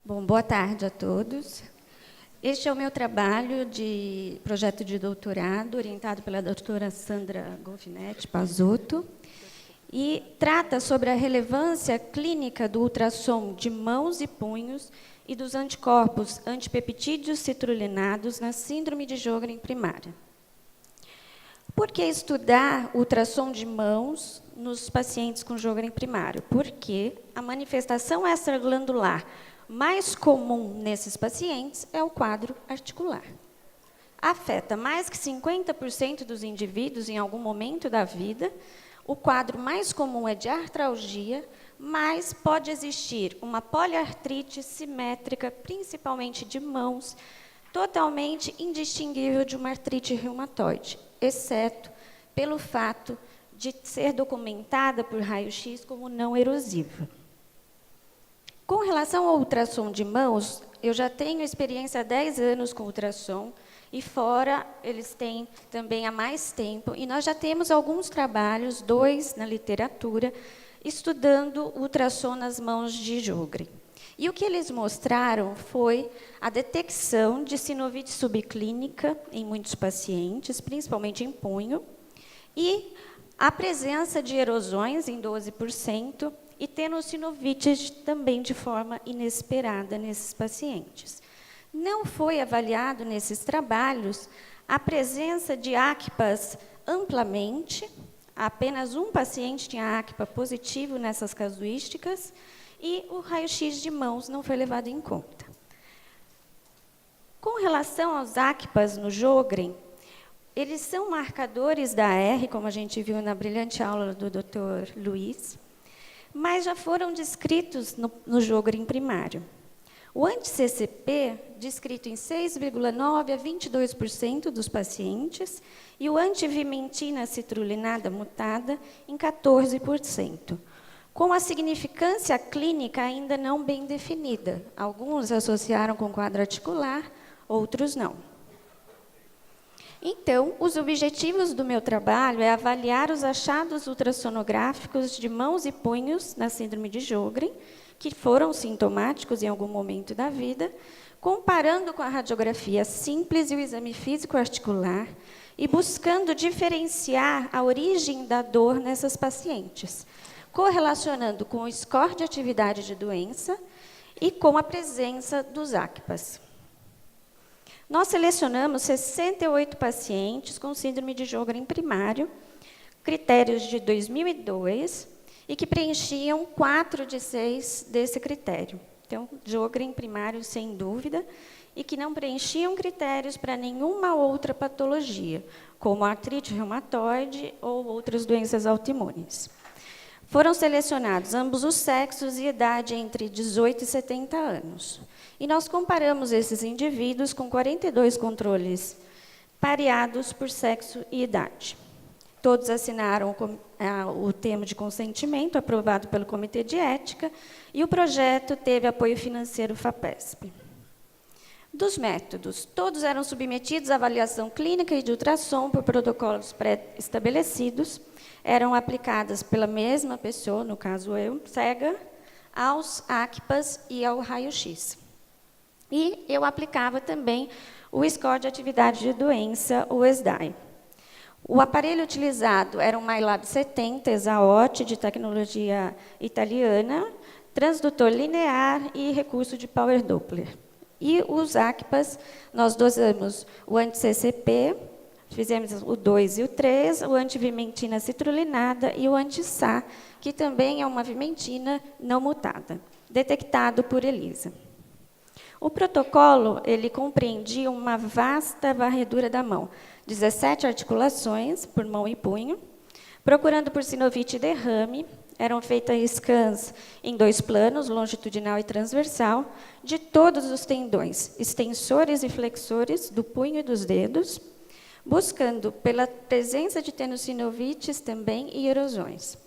Bom, boa tarde a todos. Este é o meu trabalho de projeto de doutorado, orientado pela doutora Sandra Golfinetti Pazotto, e trata sobre a relevância clínica do ultrassom de mãos e punhos e dos anticorpos antipeptídeos citrulinados na síndrome de Sjögren primária. Por que estudar ultrassom de mãos nos pacientes com Sjögren primário? Porque a manifestação extraglandular mais comum nesses pacientes é o quadro articular. Afeta mais que 50% dos indivíduos em algum momento da vida. O quadro mais comum é de artralgia, mas pode existir uma poliartrite simétrica, principalmente de mãos, totalmente indistinguível de uma artrite reumatoide, exceto pelo fato de ser documentada por raio-x como não erosiva. Com relação ao ultrassom de mãos, eu já tenho experiência há 10 anos com ultrassom, e fora eles têm também há mais tempo, e nós já temos alguns trabalhos, 2 na literatura, estudando ultrassom nas mãos de Sjögren. E o que eles mostraram foi a detecção de sinovite subclínica em muitos pacientes, principalmente em punho, e a presença de erosões em 12%, e tenossinovites também de forma inesperada nesses pacientes. Não foi avaliado nesses trabalhos a presença de ACPAs amplamente, apenas um paciente tinha ACPA positivo nessas casuísticas, e o raio-x de mãos não foi levado em conta. Com relação aos ACPAs no Sjögren, eles são marcadores da R, como a gente viu na brilhante aula do Dr. Luiz, mas já foram descritos no Sjögren primário. O anti-CCP, descrito em 6,9% a 22% dos pacientes, e o antivimentina citrulinada mutada em 14%, com a significância clínica ainda não bem definida. Alguns associaram com quadro articular, outros não. Então, os objetivos do meu trabalho é avaliar os achados ultrassonográficos de mãos e punhos na síndrome de Sjögren, que foram sintomáticos em algum momento da vida, comparando com a radiografia simples e o exame físico articular, e buscando diferenciar a origem da dor nessas pacientes, correlacionando com o score de atividade de doença e com a presença dos ACPAs. Nós selecionamos 68 pacientes com síndrome de Sjögren primário, critérios de 2002, e que preenchiam 4 de 6 desse critério. Então, Sjögren primário, sem dúvida, e que não preenchiam critérios para nenhuma outra patologia, como artrite reumatoide ou outras doenças autoimunes. Foram selecionados ambos os sexos e idade entre 18 e 70 anos. E nós comparamos esses indivíduos com 42 controles pareados por sexo e idade. Todos assinaram o termo de consentimento aprovado pelo Comitê de Ética, e o projeto teve apoio financeiro FAPESP. Dos métodos, todos eram submetidos à avaliação clínica e de ultrassom por protocolos pré-estabelecidos, eram aplicadas pela mesma pessoa, no caso eu, cega, aos ACPAs e ao raio-x. E eu aplicava também o score de atividade de doença, o SDAI. O aparelho utilizado era um MyLab 70 ESAOT, de tecnologia italiana, transdutor linear e recurso de Power Doppler. E os ACPAs, nós dosamos o anti-CCP, fizemos o 2 e o 3, o antivimentina citrulinada e o anti-SA, que também é uma vimentina não mutada, detectado por ELISA. O protocolo ele compreendia uma vasta varredura da mão, 17 articulações por mão e punho, procurando por sinovite e derrame. Eram feitas scans em 2 planos, longitudinal e transversal, de todos os tendões, extensores e flexores do punho e dos dedos, buscando pela presença de tenossinovites também e erosões.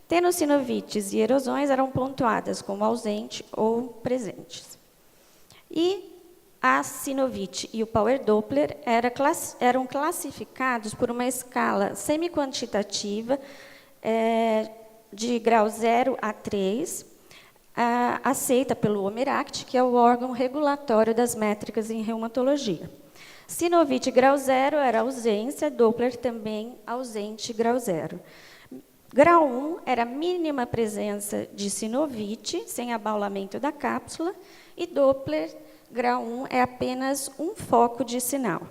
Tenossinovites e erosões eram pontuadas como ausente ou presentes. E a sinovite e o Power Doppler eram classificados por uma escala semi-quantitativa de grau 0 a 3, aceita pelo OMERACT, que é o órgão regulatório das métricas em reumatologia. Sinovite grau 0 era ausência, Doppler também ausente grau 0. Grau 1 era a mínima presença de sinovite, sem abaulamento da cápsula, e Doppler, grau 1, é apenas um foco de sinal.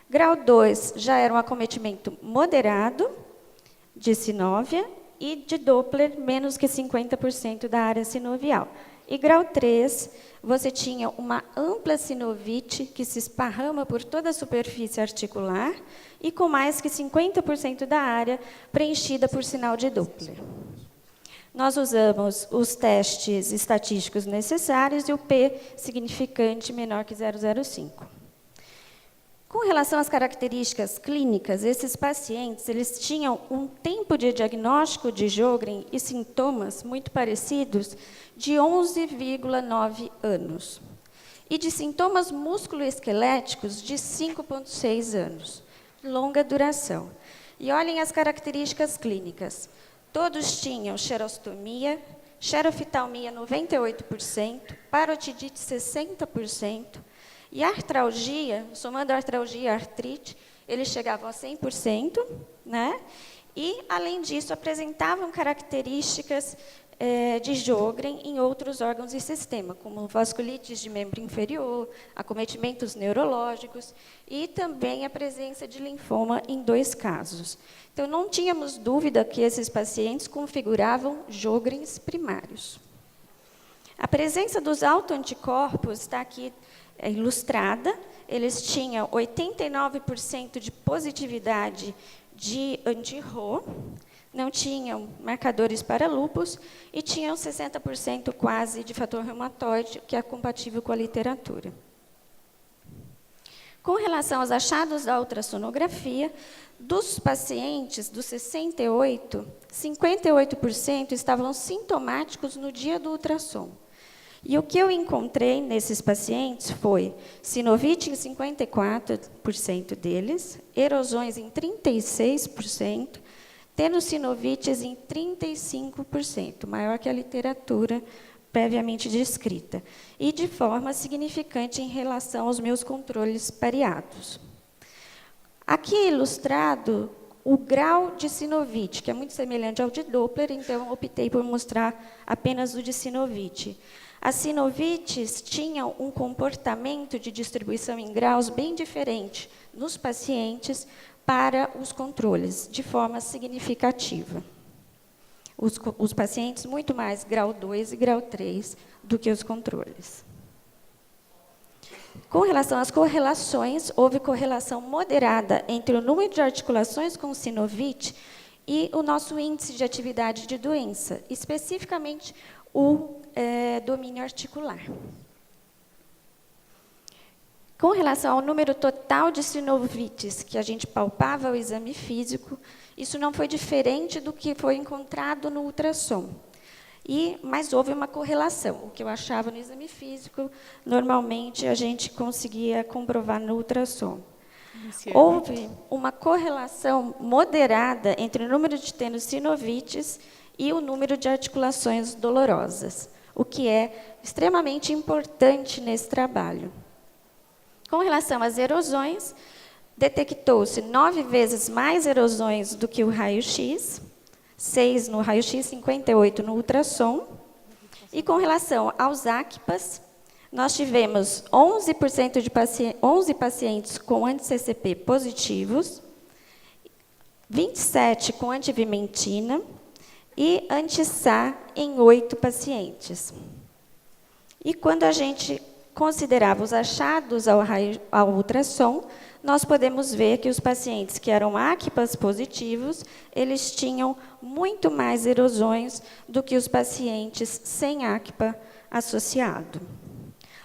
Grau 2 já era um acometimento moderado de sinóvia e de Doppler menos que 50% da área sinovial. E grau 3, você tinha uma ampla sinovite que se esparrama por toda a superfície articular e com mais que 50% da área preenchida por sinal de Doppler. Nós usamos os testes estatísticos necessários e o P significante menor que 0,05. Com relação às características clínicas, esses pacientes eles tinham um tempo de diagnóstico de Sjögren e sintomas muito parecidos de 11,9 anos e de sintomas musculoesqueléticos de 5,6 anos, longa duração. E olhem as características clínicas. Todos tinham xerostomia, xeroftalmia 98%, parotidite 60%, e a artralgia, somando a artralgia e a artrite, eles chegavam a 100%, né? E, além disso, apresentavam características de Sjögren em outros órgãos e sistema, como vasculites de membro inferior, acometimentos neurológicos e também a presença de linfoma em 2 casos. Então, não tínhamos dúvida que esses pacientes configuravam Sjögrens primários. A presença dos autoanticorpos está aqui ilustrada. Eles tinham 89% de positividade de anti-Rho, não tinham marcadores para lúpus e tinham 60% quase de fator reumatoide, que é compatível com a literatura. Com relação aos achados da ultrassonografia, dos pacientes, dos 68, 58% estavam sintomáticos no dia do ultrassom. E o que eu encontrei nesses pacientes foi sinovite em 54% deles, erosões em 36%, tenossinovites em 35%, maior que a literatura previamente descrita, e de forma significante em relação aos meus controles pareados. Aqui é ilustrado o grau de sinovite, que é muito semelhante ao de Doppler, então optei por mostrar apenas o de sinovite. As sinovites tinham um comportamento de distribuição em graus bem diferente nos pacientes para os controles, de forma significativa. Os pacientes muito mais grau 2 e grau 3 do que os controles. Com relação às correlações, houve correlação moderada entre o número de articulações com sinovite e o nosso índice de atividade de doença, especificamente o domínio articular. Com relação ao número total de sinovites que a gente palpava ao exame físico, isso não foi diferente do que foi encontrado no ultrassom. Mas houve uma correlação. O que eu achava no exame físico, normalmente a gente conseguia comprovar no ultrassom. Houve uma correlação moderada entre o número de tenossinovites e o número de articulações dolorosas, o que é extremamente importante nesse trabalho. Com relação às erosões, detectou-se 9 vezes mais erosões do que o raio-x, 6 no raio-x, 58 no ultrassom. E com relação aos ACPAs, nós tivemos 11 pacientes com anti-CCP positivos, 27 com antivimentina e anti-SA em 8 pacientes. E quando a gente considerava os achados ao ultrassom, nós podemos ver que os pacientes que eram ACPAs positivos, eles tinham muito mais erosões do que os pacientes sem ACPA associado.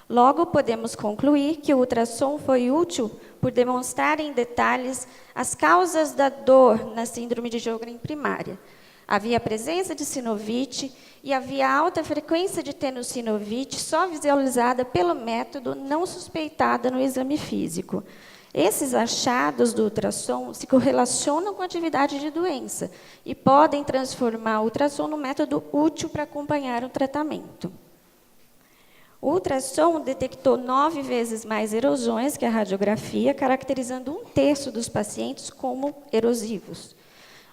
Logo, podemos concluir que o ultrassom foi útil por demonstrar em detalhes as causas da dor na síndrome de Sjögren primária. Havia presença de sinovite e havia alta frequência de tenossinovite só visualizada pelo método, não suspeitada no exame físico. Esses achados do ultrassom se correlacionam com a atividade de doença e podem transformar o ultrassom num método útil para acompanhar o tratamento. O ultrassom detectou 9 vezes mais erosões que a radiografia, caracterizando 1/3 dos pacientes como erosivos.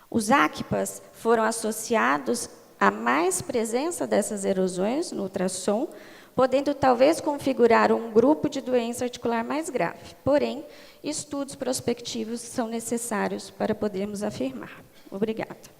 Os ACPAs foram associados a mais presença dessas erosões no ultrassom, podendo talvez configurar um grupo de doença articular mais grave. Porém, estudos prospectivos são necessários para podermos afirmar. Obrigada.